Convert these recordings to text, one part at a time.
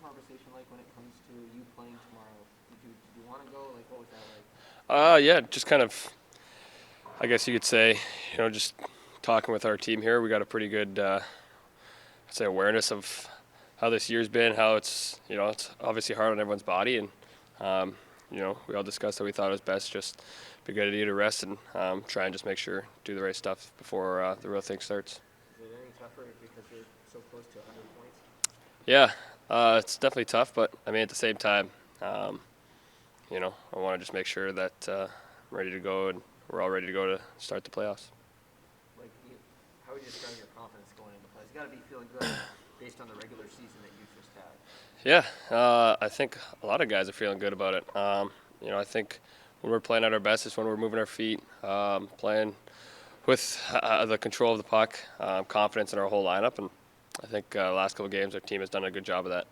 conversation like when it comes to you playing tomorrow? Did you want to go? Like, what was that like? Yeah, just kind of, I guess you could say, just talking with our team here, we got a pretty good, I'd say, awareness of how this year's been, how it's obviously hard on everyone's body, and we all discussed that we thought it was best just be a good idea to rest and try and just make sure do the right stuff before the real thing starts. Is it any tougher because you're so close to 100 points? Yeah, it's definitely tough, but I mean at the same time, I want to just make sure that I'm ready to go and we're all ready to go to start the playoffs. Like, how would you describe your confidence going into playoffs? You got to be feeling good based on the regular season that you just had. Yeah, I think a lot of guys are feeling good about it. I think when we're playing at our best is when we're moving our feet, playing with the control of the puck, confidence in our whole lineup, and I think the last couple of games our team has done a good job of that.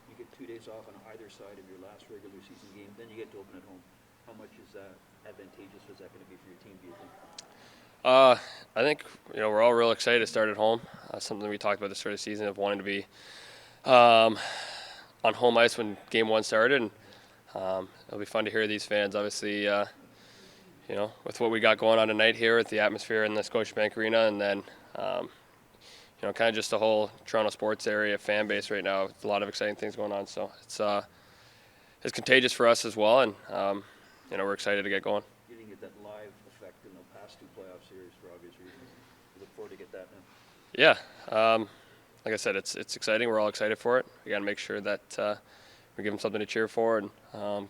You get 2 days off on either side of your last regular season game, then you get to open at home. How much is that advantageous was that going to be for your team, do you think? I think we're all real excited to start at home. Something we talked about this sort of season of wanting to be on home ice when Game 1 started, and it'll be fun to hear these fans. Obviously, with what we got going on tonight here with the atmosphere in the Scotiabank Arena, and then kind of just the whole Toronto sports area fan base right now. A lot of exciting things going on, so it's contagious for us as well, and we're excited to get going. You didn't get that live effect in the past 2 playoff series for obvious reasons. You look forward to get that now. Yeah, like I said, it's exciting. We're all excited for it. We got to make sure that we give them something to cheer for and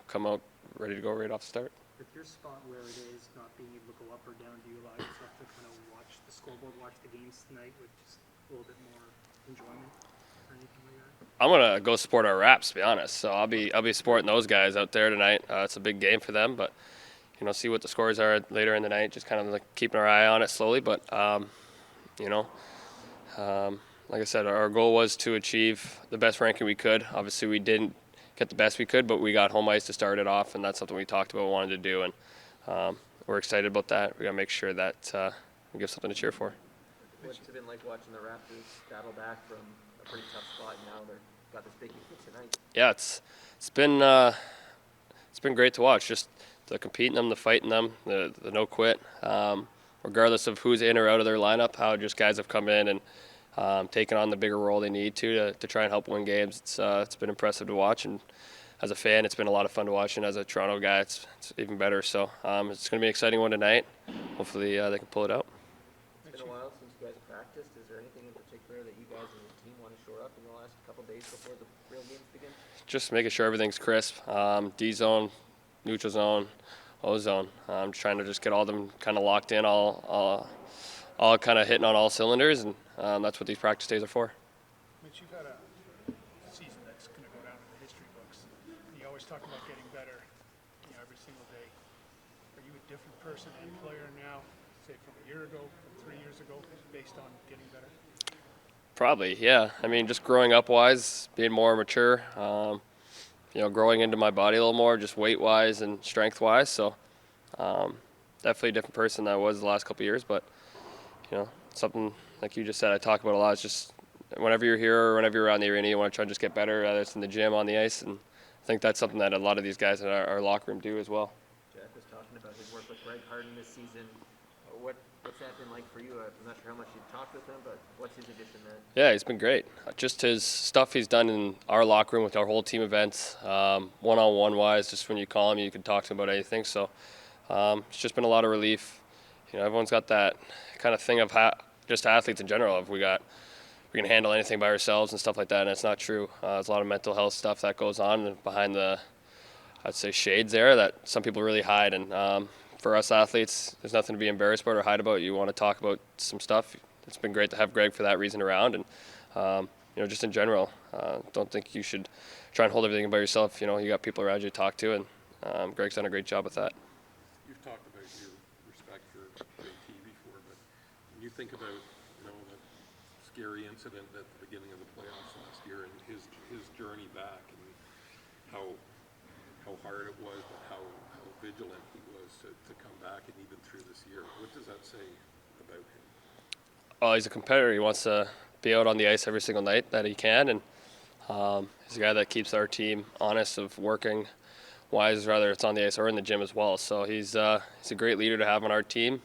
come out ready to go right off the start. With your spot where it is, not being able to go up or down, do you allow yourself to kind of watch the scoreboard, watch the games tonight with just a little bit more enjoyment or anything like that? I'm gonna go support our Raps, to be honest. So I'll be supporting those guys out there tonight. It's a big game for them, but see what the scores are later in the night. Just kind of like keeping our eye on it slowly, but like I said, our goal was to achieve the best ranking we could. Obviously, we didn't get the best we could, but we got home ice to start it off, and that's something we talked about, wanted to do, and we're excited about that. We got to make sure that we give something to cheer for. What's it been like watching the Raptors battle back from a pretty tough spot, and now they've got this big game tonight? Yeah, it's been great to watch. Just the competing them, the fighting them, the no quit. Regardless of who's in or out of their lineup, how just guys have come in and taken on the bigger role they need to try and help win games. It's been impressive to watch, and as a fan, it's been a lot of fun to watch, and as a Toronto guy, it's even better. So it's going to be an exciting one tonight. Hopefully they can pull it out. It's been a while since you guys have practiced. Is there anything in particular that you guys as a team want to shore up in the last couple of days before the real games begin? Just making sure everything's crisp. D zone, neutral zone, O zone. I'm trying to just get all of them kind of locked in, all kind of hitting on all cylinders, and that's what these practice days are for. Mitch, you've had a season that's going to go down in the history books. You always talk about getting better, every single day. Are you a different person and player now, say from a year ago, from 3 years ago, based on getting better? Probably, yeah. I mean, just growing up wise, being more mature, growing into my body a little more, just weight wise and strength wise. So definitely a different person than I was the last couple of years. But something like you just said, I talk about a lot. It's just whenever you're here or whenever you're around the arena, you want to try and just get better, whether it's in the gym, on the ice, and I think that's something that a lot of these guys in our locker room do as well. Jack was talking about his work with Greg Harden this season. What's that been like for you? I'm not sure how much you've talked with him, but what's his addition there? Yeah, he's been great. Just his stuff he's done in our locker room with our whole team events, one-on-one wise, just when you call him, you can talk to him about anything. So it's just been a lot of relief. Everyone's got that kind of thing of just athletes in general. If we can handle anything by ourselves and stuff like that, and it's not true. There's a lot of mental health stuff that goes on behind the, I'd say, shades there that some people really hide. And for us athletes, there's nothing to be embarrassed about or hide about. You want to talk about some stuff. It's been great to have Greg for that reason around, and just in general, don't think you should try and hold everything by yourself. You got people around you to talk to, and Greg's done a great job with that. You've talked about your respect for JT before, but when you think about the scary incident at the beginning of the playoffs last year and his journey back and how hard it was, but how vigilant he was to come back and even through this year. What does that say about him? Well, he's a competitor. He wants to be out on the ice every single night that he can, and He's a guy that keeps our team honest of working wise, whether it's on the ice or in the gym as well. So he's a great leader to have on our team.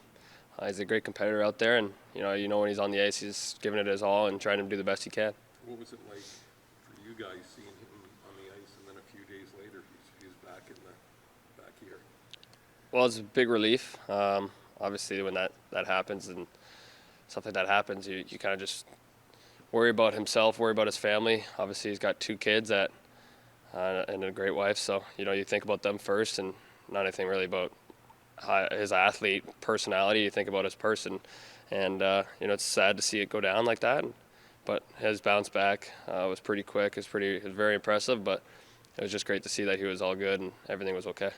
He's a great competitor out there, and you know when he's on the ice, he's giving it his all and trying to do the best he can. What was it like for you guys seeing him on the ice, and then a few days later he's back here? Well, it's a big relief. Obviously, when that happens and something that happens, you kind of just worry about himself, worry about his family. Obviously, he's got 2 kids and a great wife, so you think about them first, and not anything really about his athlete personality. You think about his person, and it's sad to see it go down like that. But his bounce back was pretty quick. It was very impressive, but it was just great to see that he was all good and everything was okay.